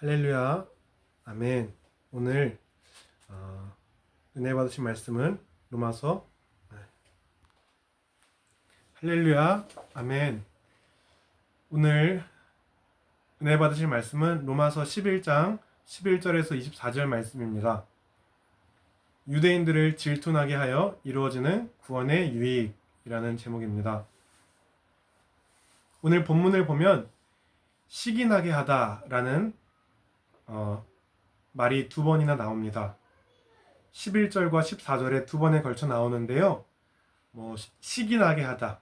할렐루야, 아멘. 오늘 은혜 받으신 말씀은 로마서. 할렐루야, 아멘. 오늘 은혜 받으실 말씀은 로마서 11장 11절에서 24절 말씀입니다. 유대인들을 질투나게 하여 이루어지는 구원의 유익이라는 제목입니다. 오늘 본문을 보면 시기나게 하다라는 말이 두 번이나 나옵니다. 11절과 14절에 두 번에 걸쳐 나오는데요. 시기나게 하다,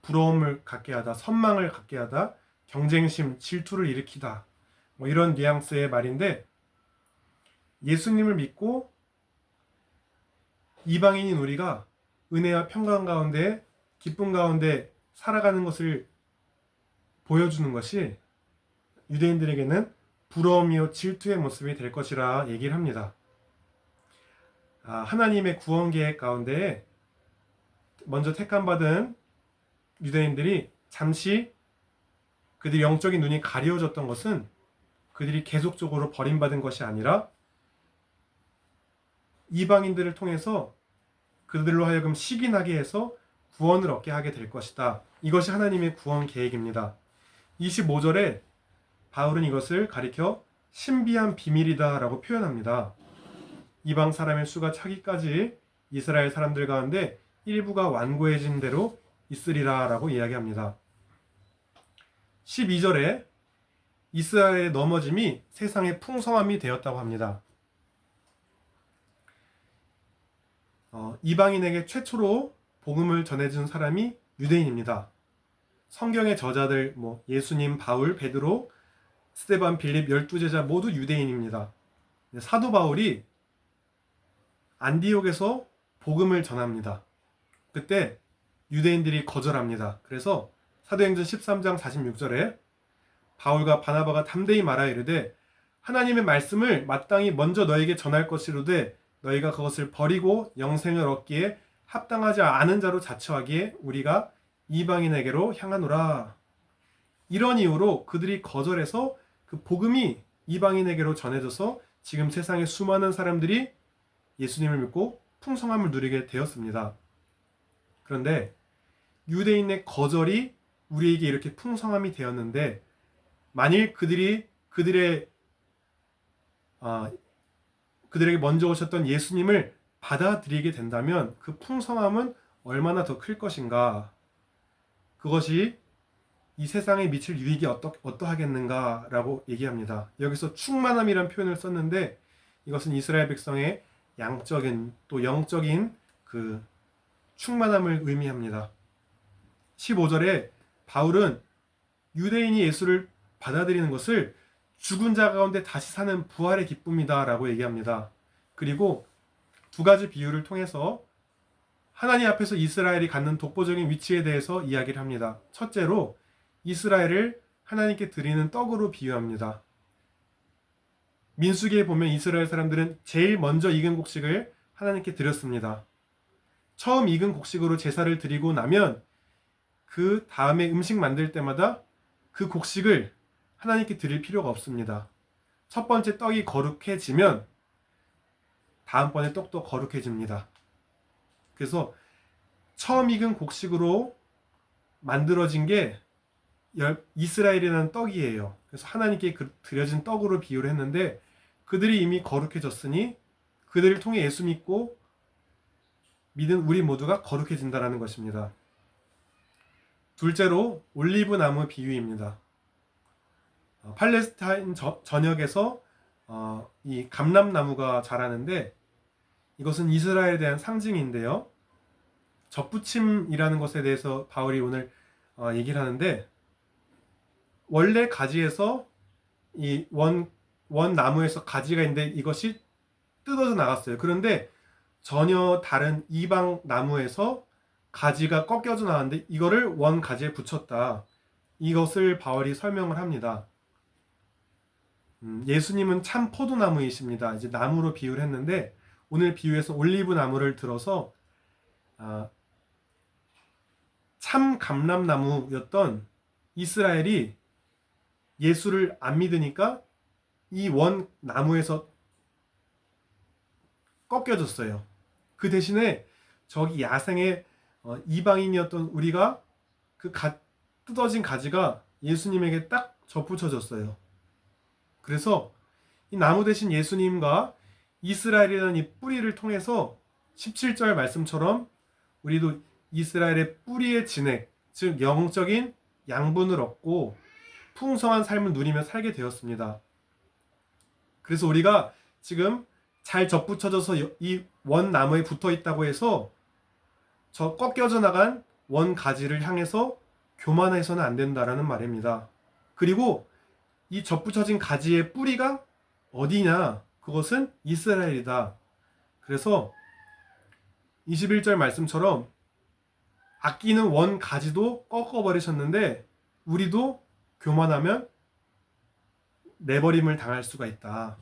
부러움을 갖게 하다, 선망을 갖게 하다, 경쟁심, 질투를 일으키다, 이런 뉘앙스의 말인데, 예수님을 믿고 이방인인 우리가 은혜와 평강 가운데, 기쁨 가운데 살아가는 것을 보여주는 것이 유대인들에게는 부러움이요 질투의 모습이 될 것이라 얘기를 합니다. 하나님의 구원 계획 가운데 먼저 택함받은 유대인들이 잠시 그들이 영적인 눈이 가려워졌던 것은 그들이 계속적으로 버림받은 것이 아니라 이방인들을 통해서 그들로 하여금 시기나게 해서 구원을 얻게 하게 될 것이다. 이것이 하나님의 구원 계획입니다. 25절에 바울은 이것을 가리켜 신비한 비밀이다 라고 표현합니다. 이방 사람의 수가 차기까지 이스라엘 사람들 가운데 일부가 완고해진 대로 있으리라 라고 이야기합니다. 12절에 이스라엘의 넘어짐이 세상의 풍성함이 되었다고 합니다. 이방인에게 최초로 복음을 전해준 사람이 유대인입니다. 성경의 저자들 예수님, 바울, 베드로, 스데반, 빌립 12제자 모두 유대인입니다. 사도 바울이 안디옥에서 복음을 전합니다. 그때 유대인들이 거절합니다. 그래서 사도행전 13장 46절에 바울과 바나바가 담대히 말하여 이르되 하나님의 말씀을 마땅히 먼저 너에게 전할 것이로되 너희가 그것을 버리고 영생을 얻기에 합당하지 않은 자로 자처하기에 우리가 이방인에게로 향하노라. 이런 이유로 그들이 거절해서 그 복음이 이방인에게로 전해져서 지금 세상의 수많은 사람들이 예수님을 믿고 풍성함을 누리게 되었습니다. 그런데 유대인의 거절이 우리에게 이렇게 풍성함이 되었는데, 만일 그들에게 먼저 오셨던 예수님을 받아들이게 된다면 그 풍성함은 얼마나 더 클 것인가. 그것이 이 세상에 미칠 유익이 어떠하겠는가라고 얘기합니다. 여기서 충만함이라는 표현을 썼는데 이것은 이스라엘 백성의 양적인 또 영적인 그 충만함을 의미합니다. 15절에 바울은 유대인이 예수를 받아들이는 것을 죽은 자 가운데 다시 사는 부활의 기쁨이다 라고 얘기합니다. 그리고 두 가지 비유를 통해서 하나님 앞에서 이스라엘이 갖는 독보적인 위치에 대해서 이야기를 합니다. 첫째로 이스라엘을 하나님께 드리는 떡으로 비유합니다. 민수기에 보면 이스라엘 사람들은 제일 먼저 익은 곡식을 하나님께 드렸습니다. 처음 익은 곡식으로 제사를 드리고 나면 그 다음에 음식 만들 때마다 그 곡식을 하나님께 드릴 필요가 없습니다. 첫 번째 떡이 거룩해지면 다음번에 떡도 거룩해집니다. 그래서 처음 익은 곡식으로 만들어진 게 이스라엘이라는 떡이에요. 그래서 하나님께 드려진 떡으로 비유를 했는데 그들이 이미 거룩해졌으니 그들을 통해 예수 믿고 믿은 우리 모두가 거룩해진다는 것입니다. 둘째로 올리브 나무 비유입니다. 팔레스타인 전역에서 이 감람나무가 자라는데 이것은 이스라엘에 대한 상징인데요. 접붙임이라는 것에 대해서 바울이 오늘 얘기를 하는데, 원래 가지에서 이 원 나무에서 가지가 있는데 이것이 뜯어져 나갔어요. 그런데 전혀 다른 이방 나무에서 가지가 꺾여져 나왔는데 이거를 원 가지에 붙였다. 이것을 바울이 설명을 합니다. 예수님은 참 포도나무이십니다. 이제 나무로 비유를 했는데 오늘 비유에서 올리브 나무를 들어서 참 감람나무였던 이스라엘이 예수를 안 믿으니까 이 원 나무에서 꺾여졌어요. 그 대신에 저기 야생의 이방인이었던 우리가 그 뜯어진 가지가 예수님에게 딱 접붙여졌어요. 그래서 이 나무 대신 예수님과 이스라엘이라는 이 뿌리를 통해서 17절 말씀처럼 우리도 이스라엘의 뿌리의 진액, 즉 영적인 양분을 얻고 풍성한 삶을 누리며 살게 되었습니다. 그래서 우리가 지금 잘 접붙여져서 이 원 나무에 붙어 있다고 해서 저 꺾여져 나간 원 가지를 향해서 교만해서는 안 된다라는 말입니다. 그리고 이 접붙여진 가지의 뿌리가 어디냐? 그것은 이스라엘이다. 그래서 21절 말씀처럼 아끼는 원 가지도 꺾어버리셨는데 우리도 교만하면 내버림을 당할 수가 있다.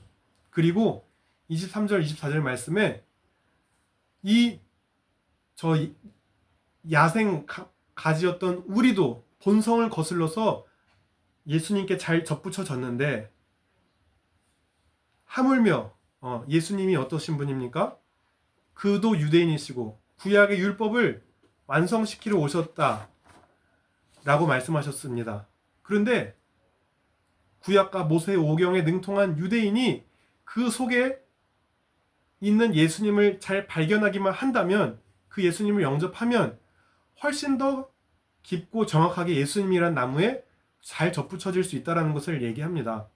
그리고 23절 24절 말씀에 저 야생 가지였던 우리도 본성을 거슬러서 예수님께 잘 접붙여졌는데 하물며 예수님이 어떠신 분입니까? 그도 유대인이시고 구약의 율법을 완성시키러 오셨다 라고 말씀하셨습니다. 그런데 구약과 모세의 오경에 능통한 유대인이 그 속에 있는 예수님을 잘 발견하기만 한다면, 그 예수님을 영접하면 훨씬 더 깊고 정확하게 예수님이란 나무에 잘 접붙여질 수 있다는 것을 얘기합니다.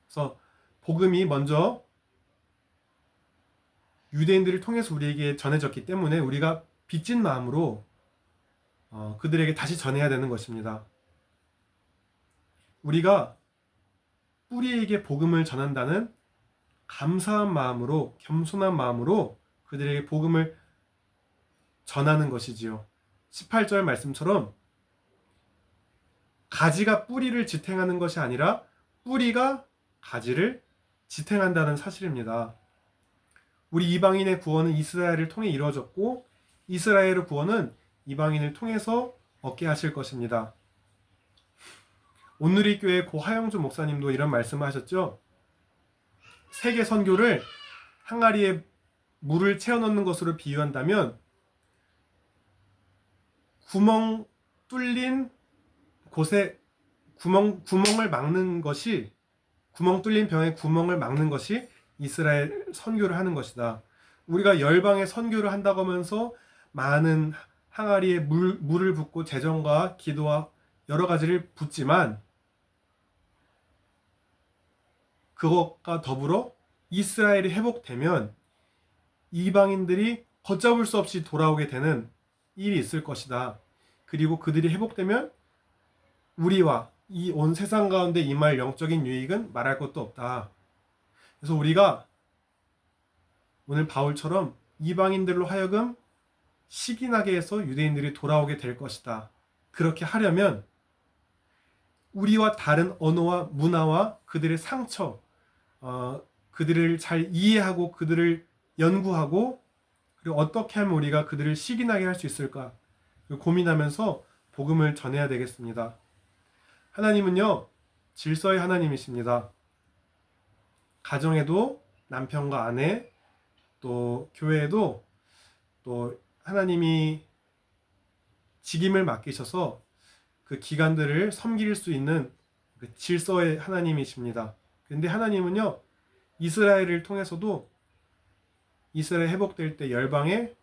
그래서 복음이 먼저 유대인들을 통해서 우리에게 전해졌기 때문에 우리가 빚진 마음으로 그들에게 다시 전해야 되는 것입니다. 우리가 뿌리에게 복음을 전한다는 감사한 마음으로, 겸손한 마음으로 그들에게 복음을 전하는 것이지요. 18절 말씀처럼 가지가 뿌리를 지탱하는 것이 아니라 뿌리가 가지를 지탱한다는 사실입니다. 우리 이방인의 구원은 이스라엘을 통해 이루어졌고 이스라엘의 구원은 이방인을 통해서 얻게 하실 것입니다. 온누리교회 고 하영주 목사님도 이런 말씀을 하셨죠. 세계 선교를 항아리에 물을 채워 넣는 것으로 비유한다면 구멍 뚫린 곳에 구멍을 막는 것이, 구멍 뚫린 병에 구멍을 막는 것이 이스라엘 선교를 하는 것이다. 우리가 열방의 선교를 한다고 하면서 많은 항아리에 물을 붓고 재정과 기도와 여러 가지를 붓지만 그것과 더불어 이스라엘이 회복되면 이방인들이 걷잡을 수 없이 돌아오게 되는 일이 있을 것이다. 그리고 그들이 회복되면 우리와 이 온 세상 가운데 임할 영적인 유익은 말할 것도 없다. 그래서 우리가 오늘 바울처럼 이방인들로 하여금 시기나게 해서 유대인들이 돌아오게 될 것이다. 그렇게 하려면 우리와 다른 언어와 문화와 그들의 상처, 그들을 잘 이해하고 그들을 연구하고 그리고 어떻게 하면 우리가 그들을 시기나게 할 수 있을까 고민하면서 복음을 전해야 되겠습니다. 하나님은요, 질서의 하나님이십니다. 가정에도 남편과 아내, 또 교회에도 또 하나님이 직임을 맡기셔서 그 기관들을 섬길 수 있는 그 질서의 하나님이십니다. 그런데 하나님은요, 이스라엘을 통해서도 이스라엘 회복될 때 열방에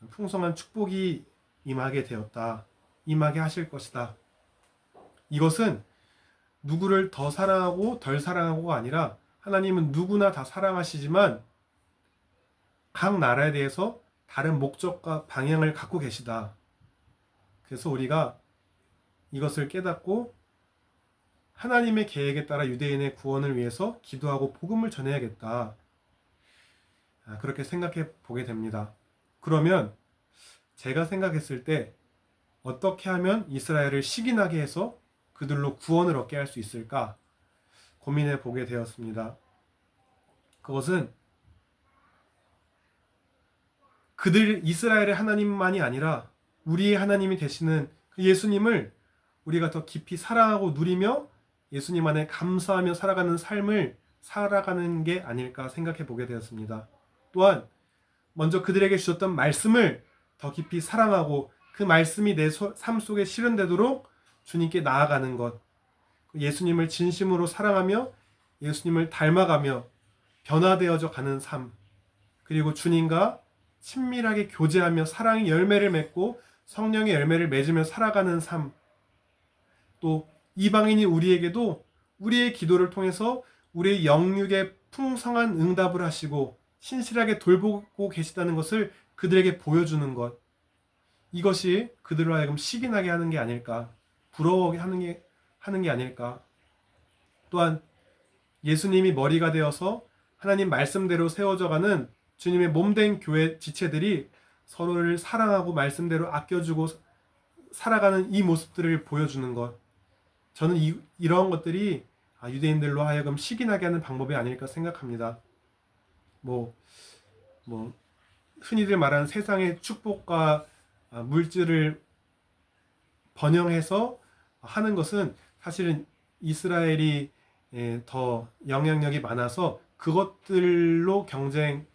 풍성한 축복이 임하게 되었다. 임하게 하실 것이다. 이것은 누구를 더 사랑하고 덜 사랑하고가 아니라 하나님은 누구나 다 사랑하시지만 각 나라에 대해서 다른 목적과 방향을 갖고 계시다. 그래서 우리가 이것을 깨닫고 하나님의 계획에 따라 유대인의 구원을 위해서 기도하고 복음을 전해야겠다. 그렇게 생각해 보게 됩니다. 그러면 제가 생각했을 때 어떻게 하면 이스라엘을 시기나게 해서 그들로 구원을 얻게 할 수 있을까 고민해 보게 되었습니다. 그것은 그들 이스라엘의 하나님만이 아니라 우리의 하나님이 되시는 그 예수님을 우리가 더 깊이 사랑하고 누리며 예수님 안에 감사하며 살아가는 삶을 살아가는 게 아닐까 생각해 보게 되었습니다. 또한 먼저 그들에게 주셨던 말씀을 더 깊이 사랑하고 그 말씀이 내 삶 속에 실현되도록 주님께 나아가는 것, 예수님을 진심으로 사랑하며 예수님을 닮아가며 변화되어져 가는 삶, 그리고 주님과 친밀하게 교제하며 사랑의 열매를 맺고 성령의 열매를 맺으며 살아가는 삶, 또 이방인이 우리에게도 우리의 기도를 통해서 우리의 영육에 풍성한 응답을 하시고 신실하게 돌보고 계시다는 것을 그들에게 보여주는 것, 이것이 그들로 하여금 시기나게 하는 게 아닐까, 부러워하게 하는 게 아닐까. 또한 예수님이 머리가 되어서 하나님 말씀대로 세워져가는 주님의 몸된 교회 지체들이 서로를 사랑하고 말씀대로 아껴주고 살아가는 이 모습들을 보여주는 것, 저는 이러한 것들이 유대인들로 하여금 시기나게 하는 방법이 아닐까 생각합니다. 뭐 흔히들 말하는 세상의 축복과 물질을 번영해서 하는 것은 사실은 이스라엘이 더 영향력이 많아서 그것들로 경쟁해서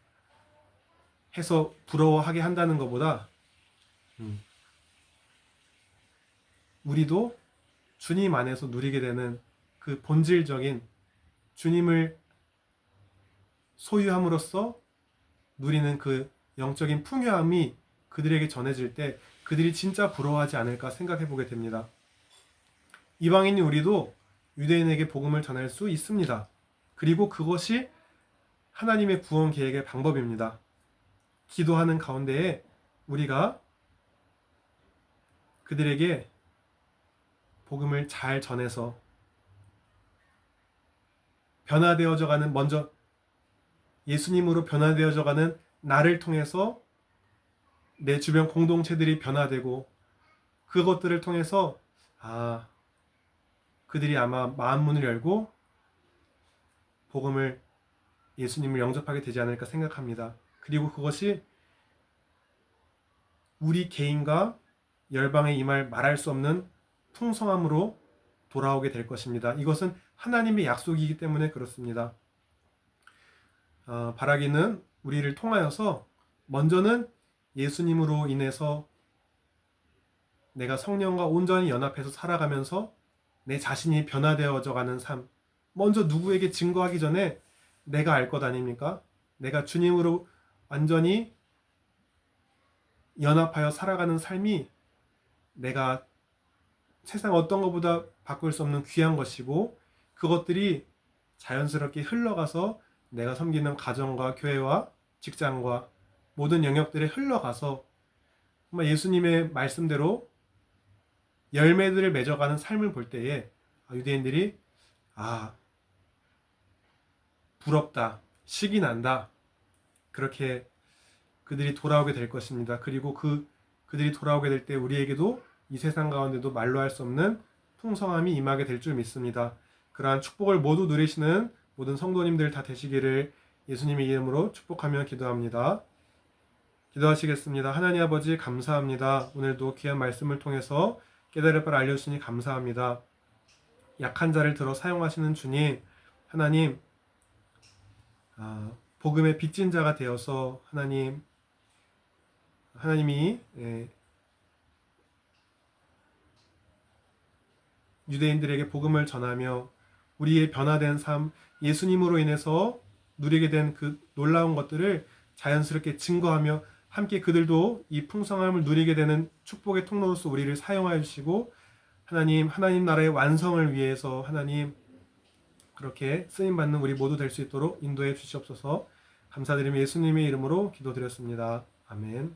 부러워하게 한다는 것보다 우리도 주님 안에서 누리게 되는 그 본질적인 주님을 소유함으로써 누리는 그 영적인 풍요함이 그들에게 전해질 때 그들이 진짜 부러워하지 않을까 생각해 보게 됩니다. 이방인인 우리도 유대인에게 복음을 전할 수 있습니다. 그리고 그것이 하나님의 구원 계획의 방법입니다. 기도하는 가운데에 우리가 그들에게 복음을 잘 전해서 변화되어져가는, 먼저 예수님으로 변화되어져가는 나를 통해서 내 주변 공동체들이 변화되고 그것들을 통해서 그들이 아마 마음문을 열고 복음을, 예수님을 영접하게 되지 않을까 생각합니다. 그리고 그것이 우리 개인과 열방에 임할 말할 수 없는 풍성함으로 돌아오게 될 것입니다. 이것은 하나님의 약속이기 때문에 그렇습니다. 바라기는 우리를 통하여서 먼저는 예수님으로 인해서 내가 성령과 온전히 연합해서 살아가면서 내 자신이 변화되어져 가는 삶, 먼저 누구에게 증거하기 전에 내가 알 것 아닙니까? 내가 주님으로 완전히 연합하여 살아가는 삶이 내가 세상 어떤 것보다 바꿀 수 없는 귀한 것이고, 그것들이 자연스럽게 흘러가서 내가 섬기는 가정과 교회와 직장과 모든 영역들에 흘러가서 정말 예수님의 말씀대로 열매들을 맺어가는 삶을 볼 때에 유대인들이 부럽다, 식이 난다, 그렇게 그들이 돌아오게 될 것입니다. 그리고 그들이 돌아오게 될 때 우리에게도 이 세상 가운데도 말로 할 수 없는 풍성함이 임하게 될 줄 믿습니다. 그러한 축복을 모두 누리시는 모든 성도님들 다 되시기를 예수님의 이름으로 축복하며 기도합니다. 기도하시겠습니다. 하나님 아버지, 감사합니다. 오늘도 귀한 말씀을 통해서 깨달을 바를 알려주시니 감사합니다. 약한 자를 들어 사용하시는 주님, 하나님, 복음의 빚진 자가 되어서 하나님이 유대인들에게 복음을 전하며 우리의 변화된 삶, 예수님으로 인해서 누리게 된 그 놀라운 것들을 자연스럽게 증거하며 함께 그들도 이 풍성함을 누리게 되는 축복의 통로로서 우리를 사용하여 주시고, 하나님 나라의 완성을 위해서 하나님 그렇게 쓰임받는 우리 모두 될 수 있도록 인도해 주시옵소서. 감사드리며 예수님의 이름으로 기도드렸습니다. 아멘.